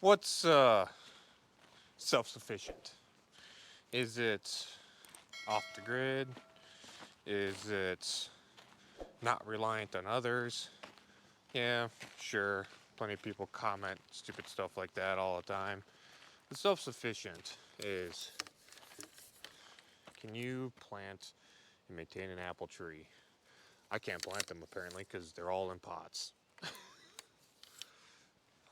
What's self-sufficient? Is it off the grid? Is it not reliant on others? Yeah, sure. Plenty of people comment stupid stuff like that all the time. The self-sufficient is, can you plant and maintain an apple tree? I can't plant them apparently because they're all in pots.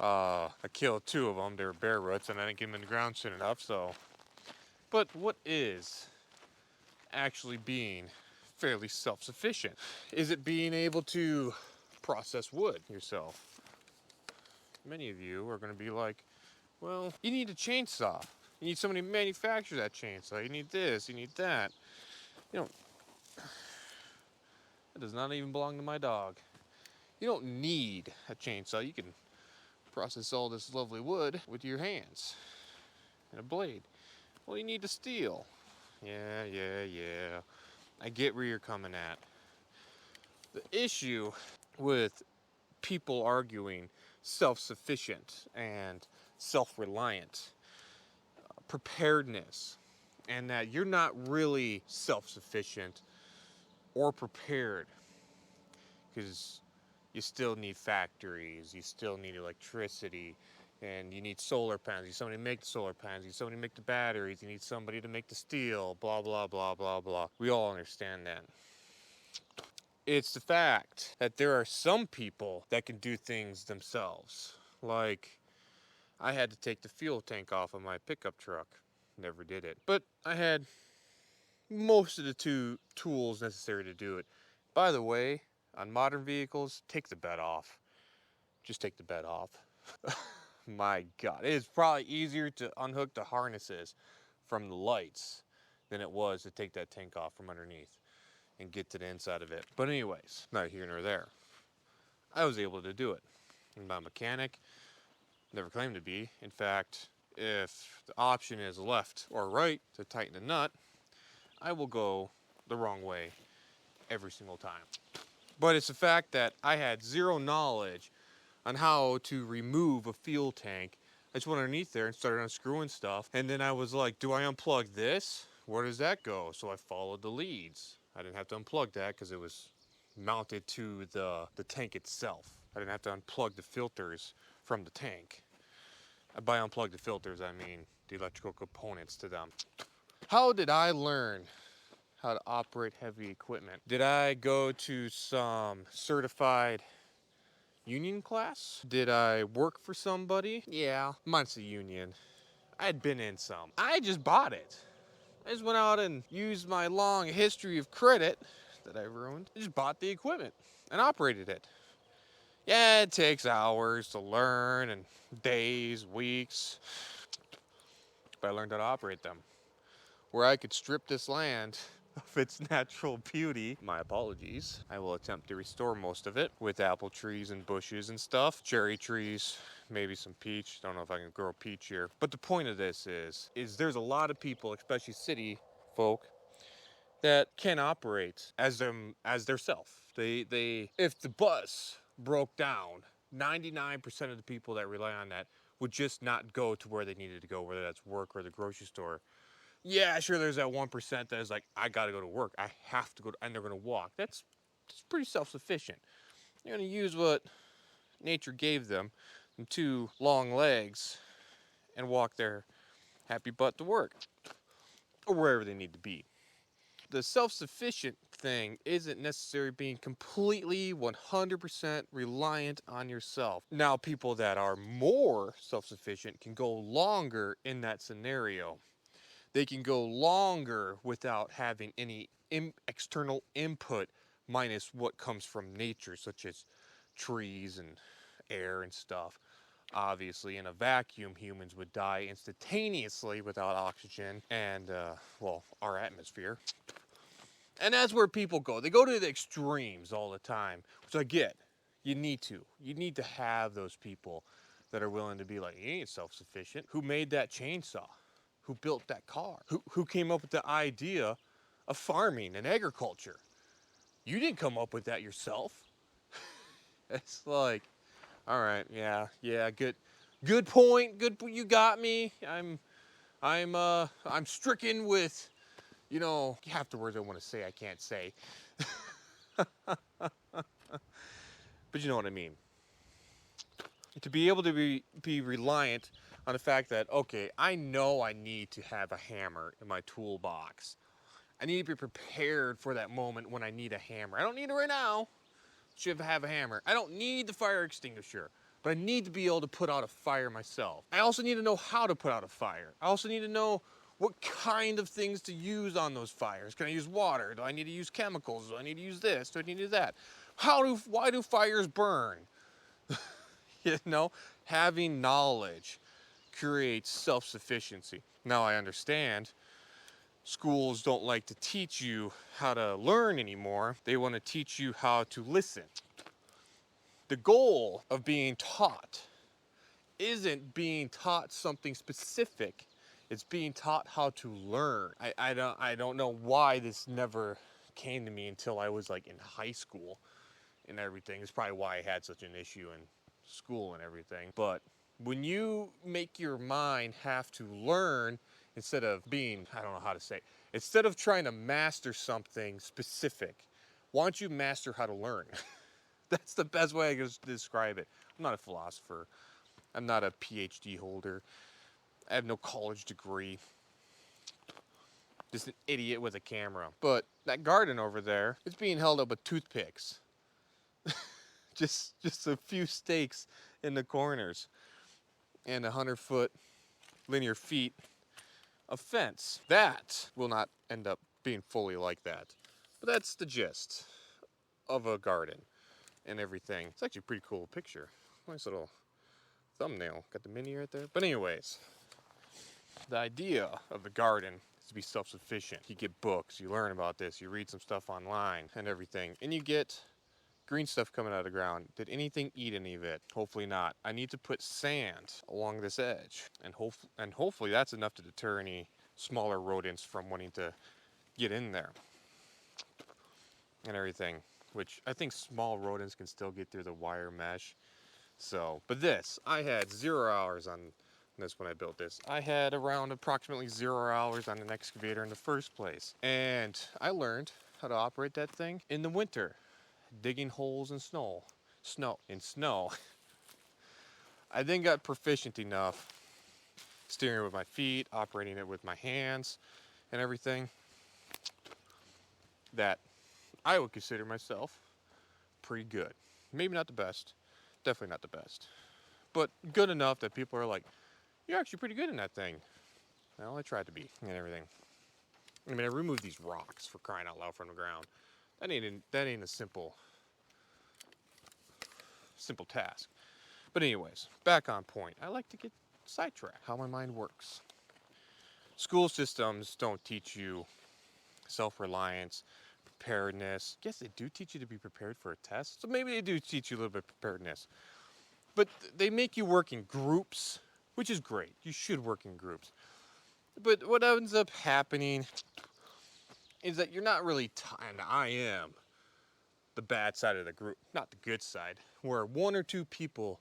I killed two of them. They were bare roots, and I didn't get them in the ground soon enough. So, but what is actually being fairly self-sufficient? Is it being able to process wood yourself? Many of you are going to be like, well, you need a chainsaw. You need somebody to manufacture that chainsaw. You need this, you need that. You know, it does not even belong to my dog. You don't need a chainsaw. You can process all this lovely wood with your hands and a blade. Well, you need a steel. Yeah. I get where you're coming at. The issue with people arguing self-sufficient and self-reliant, preparedness, and that you're not really self-sufficient or prepared because you still need factories, you still need electricity, and you need solar panels. You need somebody to make the solar panels, you need somebody to make the batteries, you need somebody to make the steel, blah, blah, blah, blah, blah. We all understand that. It's the fact that there are some people that can do things themselves. Like, I had to take the fuel tank off of my pickup truck. Never did it. But I had most of the tools necessary to do it. By the way, on modern vehicles, take the bed off. Just take the bed off. My God, it is probably easier to unhook the harnesses from the lights than it was to take that tank off from underneath and get to the inside of it. But anyways, not here nor there. I was able to do it. I'm not a mechanic, never claimed to be. In fact, if the option is left or right to tighten a nut, I will go the wrong way every single time. But it's the fact that I had zero knowledge on how to remove a fuel tank. I just went underneath there and started unscrewing stuff. And then I was like, do I unplug this? Where does that go? So I followed the leads. I didn't have to unplug that because it was mounted to the tank itself. I didn't have to unplug the filters from the tank. By unplug the filters, I mean the electrical components to them. How did I learn how to operate heavy equipment? Did I go to some certified union class? Did I work for somebody? Yeah, mine's a union. I'd been in some. I just bought it. I just went out and used my long history of credit that I ruined. I just bought the equipment and operated it. Yeah, it takes hours to learn and days, weeks, but I learned how to operate them. Where I could strip this land of its natural beauty. My apologies. I will attempt to restore most of it with apple trees and bushes and stuff. Cherry trees, maybe some peach. Don't know if I can grow peach here. But the point of this is there's a lot of people, especially city folk, that can operate as their self. They if the bus broke down, 99% of the people that rely on that would just not go to where they needed to go, whether that's work or the grocery store. Yeah, sure, there's that 1% that is like, I gotta go to work. I have to go, and they're gonna walk. That's pretty self-sufficient. They're gonna use what nature gave them, two long legs, and walk their happy butt to work, or wherever they need to be. The self-sufficient thing isn't necessarily being completely 100% reliant on yourself. Now, people that are more self-sufficient can go longer in that scenario. They can go longer without having any external input minus what comes from nature, such as trees and air and stuff. Obviously, in a vacuum, humans would die instantaneously without oxygen and, well, our atmosphere. And that's where people go. They go to the extremes all the time, which I get. You need to. You need to have those people that are willing to be like, you ain't self-sufficient. Who made that chainsaw? Who built that car? Who came up with the idea of farming and agriculture? You didn't come up with that yourself. It's like, all right, yeah, good. Good point. You got me. I'm stricken with, half the words I want to say I can't say, but you know what I mean. To be able to be reliant on the fact that, okay, I know I need to have a hammer in my toolbox. I need to be prepared for that moment when I need a hammer. I don't need it right now. Should have a hammer. I don't need the fire extinguisher, but I need to be able to put out a fire myself. I also need to know how to put out a fire. I also need to know what kind of things to use on those fires. Can I use water? Do I need to use chemicals? Do I need to use this? Do I need to do that? Why do fires burn? You know, having knowledge creates self-sufficiency. Now I understand schools don't like to teach you how to learn anymore. They want to teach you how to listen. The goal of being taught isn't being taught something specific. It's being taught how to learn. I don't know why this never came to me until I was like in high school and everything. It's probably why I had such an issue in school and everything. But when you make your mind have to learn instead of being, I don't know how to say it, instead of trying to master something specific, why don't you master how to learn? That's the best way I can describe it. I'm not a philosopher. I'm not a PhD holder. I have no college degree. Just an idiot with a camera. But that garden over there, it's being held up with toothpicks. Just a few stakes in the corners and 100-foot linear feet of fence. That will not end up being fully like that. But that's the gist of a garden and everything. It's actually a pretty cool picture. Nice little thumbnail. Got the mini right there. But anyways, the idea of the garden is to be self-sufficient. You get books, you learn about this, you read some stuff online and everything, and you get green stuff coming out of the ground. Did anything eat any of it? Hopefully not. I need to put sand along this edge, and hopefully that's enough to deter any smaller rodents from wanting to get in there and everything, which I think small rodents can still get through the wire mesh. So, but I had 0 hours on this when I built this. I had around approximately 0 hours on an excavator in the first place. And I learned how to operate that thing in the winter, digging holes in snow. I then got proficient enough steering with my feet, operating it with my hands and everything, that I would consider myself pretty good. Maybe not the best, definitely not the best, but good enough that people are like, you're actually pretty good in that thing. Well, I tried to be and everything. I mean, I removed these rocks, for crying out loud, from the ground. That ain't a simple task. But anyways, back on point. I like to get sidetracked. How my mind works. School systems don't teach you self-reliance, preparedness. Yes, they do teach you to be prepared for a test. So maybe they do teach you a little bit of preparedness. But they make you work in groups, which is great. You should work in groups. But what ends up happening is that you're not really, and I am the bad side of the group, not the good side, where one or two people,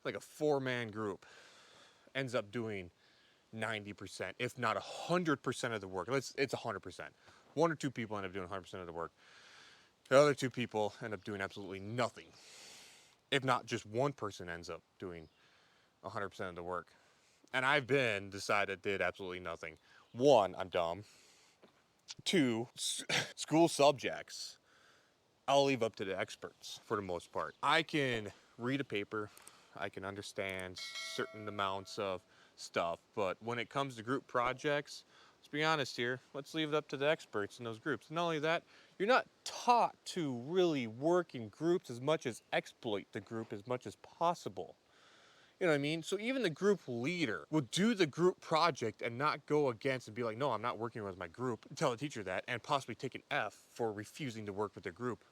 like a 4-man group, ends up doing 90%, if not 100% of the work. It's 100%. One or two people end up doing 100% of the work. The other two people end up doing absolutely nothing. If not just one person ends up doing 100% of the work. And I've been the side that did absolutely nothing. One, I'm dumb. Two, school subjects, I'll leave up to the experts for the most part. I can read a paper, I can understand certain amounts of stuff, but when it comes to group projects, let's be honest here, let's leave it up to the experts in those groups. Not only that, you're not taught to really work in groups as much as exploit the group as much as possible. You know what I mean? So even the group leader will do the group project and not go against and be like, no, I'm not working with my group. Tell the teacher that and possibly take an F for refusing to work with their group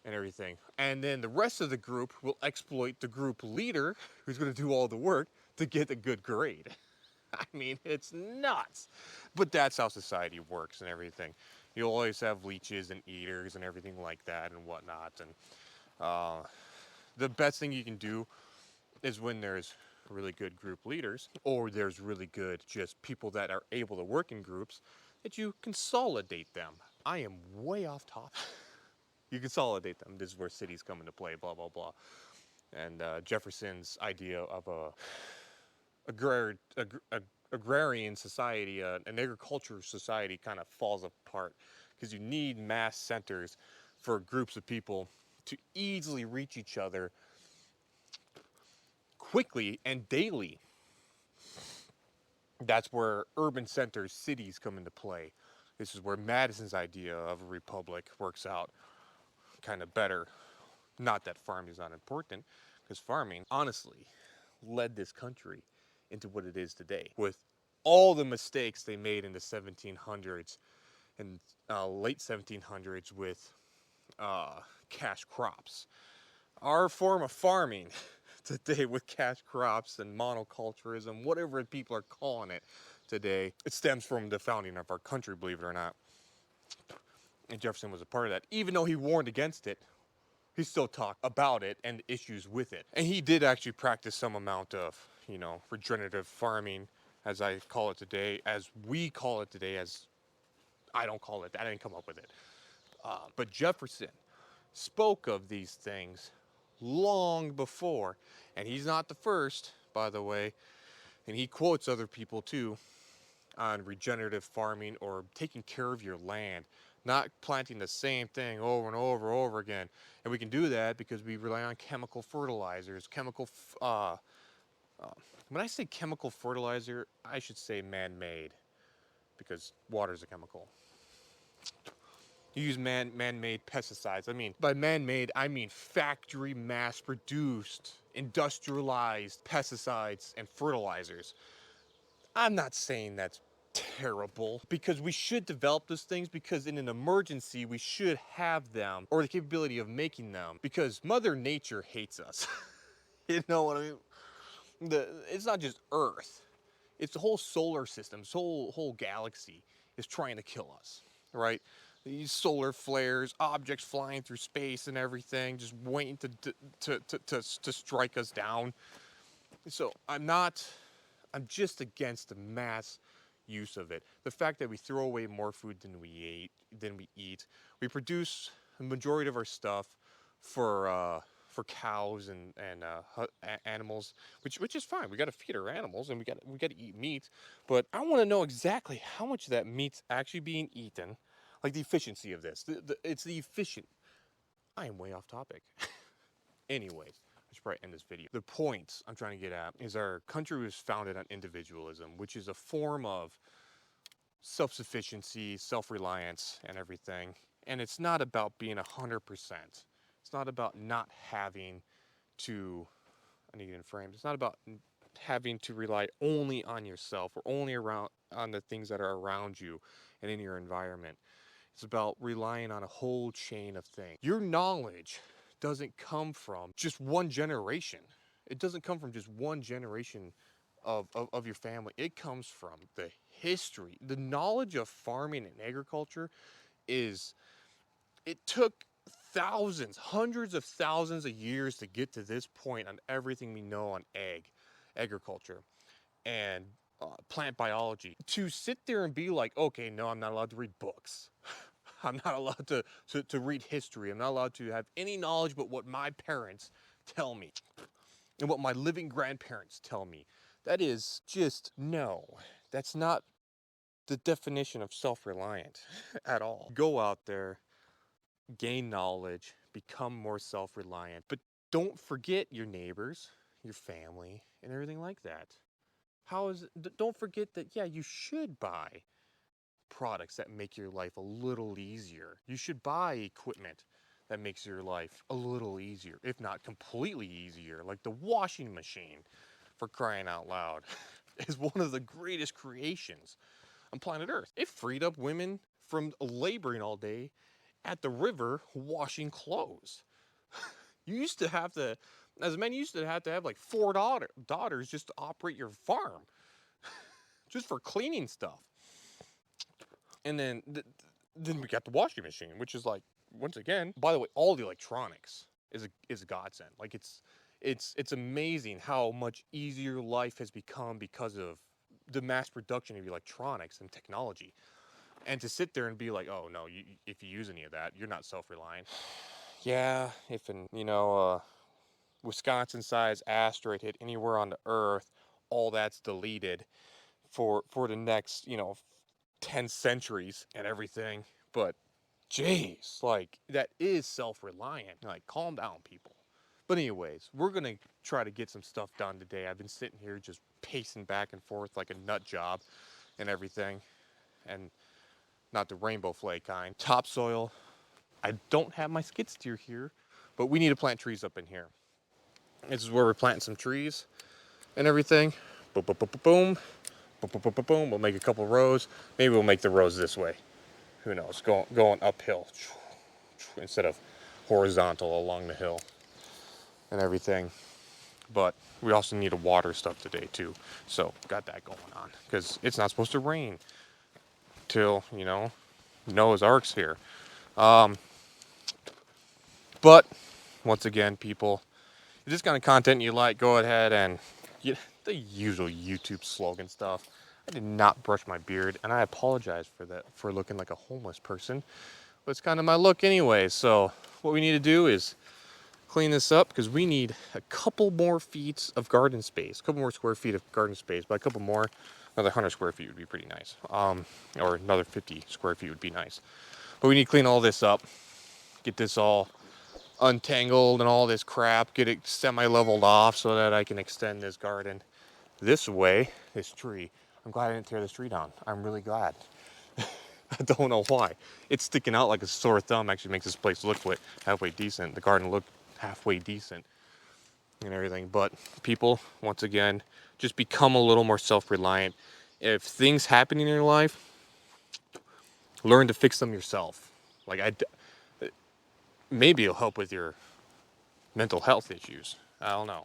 and everything. And then the rest of the group will exploit the group leader, who's going to do all the work, to get a good grade. I mean, it's nuts. But that's how society works and everything. You'll always have leeches and eaters and everything like that and whatnot. And the best thing you can do is when there's really good group leaders, or there's really good just people that are able to work in groups, that you consolidate them. I am way off topic. You consolidate them. This is where cities come into play, blah, blah, blah. And Jefferson's idea of agrarian society, an agriculture society, kind of falls apart because you need mass centers for groups of people to easily reach each other quickly and daily. That's where urban centers, cities come into play. This is where Madison's idea of a republic works out kind of better. Not that farming is not important, because farming, honestly, led this country into what it is today. With all the mistakes they made in the 1700s and late 1700s with cash crops. Our form of farming today with cash crops and monoculturism, whatever people are calling it today, it stems from the founding of our country, believe it or not. And Jefferson was a part of that. Even though he warned against it, he still talked about it and issues with it. And he did actually practice some amount of, regenerative farming, as I call it today, as we call it today, as I don't call it. I didn't come up with it. But Jefferson spoke of these things long before, and he's not the first, by the way, and he quotes other people too on regenerative farming or taking care of your land, not planting the same thing over and over and over again. And we can do that because we rely on chemical fertilizers, when I say chemical fertilizer, I should say man-made, because water is a chemical. You use man-made pesticides. I mean, by man-made, I mean factory mass-produced, industrialized pesticides and fertilizers. I'm not saying that's terrible, because we should develop those things, because in an emergency, we should have them, or the capability of making them, because Mother Nature hates us. You know what I mean? It's not just Earth. It's the whole solar system, this whole galaxy is trying to kill us, right? These solar flares, objects flying through space and everything, just waiting to strike us down. So I'm just against the mass use of it. The fact that we throw away more food than we eat. We produce the majority of our stuff for cows and animals, which is fine. We got to feed our animals and we got to eat meat. But I want to know exactly how much of that meat's actually being eaten, like the efficiency of this. It's the efficient. I am way off topic. Anyways, I should probably end this video. The point I'm trying to get at is our country was founded on individualism, which is a form of self-sufficiency, self-reliance, and everything. And it's not about being 100%. It's not about not having to, I need it in frames. It's not about having to rely only on yourself or only on the things that are around you and in your environment. It's about relying on a whole chain of things. Your knowledge doesn't come from just one generation. It doesn't come from just one generation of your family. It comes from the history. The knowledge of farming and agriculture it took thousands, hundreds of thousands of years to get to this point on everything we know on agriculture, and plant biology. To sit there and be like, okay, no, I'm not allowed to read books. I'm not allowed to read history. I'm not allowed to have any knowledge but what my parents tell me and what my living grandparents tell me. That is just, no, that's not the definition of self-reliant at all. Go out there, gain knowledge, become more self-reliant, but don't forget your neighbors, your family, and everything like that. Don't forget that, yeah, you should buy products that make your life a little easier. You should buy equipment that makes your life a little easier, if not completely easier, like the washing machine, for crying out loud, is one of the greatest creations on planet Earth. It freed up women from laboring all day at the river washing clothes. You used to have to, as men, you used to have like 4 daughters just to operate your farm, just for cleaning stuff. And then we got the washing machine, which is like, once again, by the way, all the electronics is a godsend. Like It's amazing how much easier life has become because of the mass production of electronics and technology. And to sit there and be like, oh no, if you use any of that, you're not self-reliant. Yeah, if an Wisconsin-sized asteroid hit anywhere on the Earth, all that's deleted for the next 10 centuries and everything. But jeez, like that is self-reliant. Like, calm down, people. But anyways, we're gonna try to get some stuff done today. I've been sitting here just pacing back and forth like a nut job and everything, and not the rainbow flake kind. Topsoil. I don't have my skid steer here, but we need to plant trees up in here. This is where we're planting some trees and everything. Boom, boom, boom, boom, boom, boom, boom, boom, boom. We'll make a couple rows. Maybe we'll make the rows this way. Who knows? Going uphill instead of horizontal along the hill and everything. But we also need to water stuff today too. So got that going on because it's not supposed to rain till Noah's Ark's here. But once again, people, if this kind of content you like, go ahead and the usual YouTube slogan stuff. I did not brush my beard, and I apologize for that, for looking like a homeless person. But it's kind of my look anyway. So what we need to do is clean this up because we need a couple more feet of garden space, a couple more square feet of garden space. By a couple more, another 100 square feet would be pretty nice. Or another 50 square feet would be nice. But we need to clean all this up, get this all untangled and all this crap, get it semi-leveled off so that I can extend this garden this way, this tree. I'm glad I didn't tear this tree down. I'm really glad. I don't know why. It's sticking out like a sore thumb. Actually makes this place look halfway decent. The garden look halfway decent and everything. But people, once again, just become a little more self-reliant. If things happen in your life, learn to fix them yourself. Like maybe it'll help with your mental health issues. I don't know.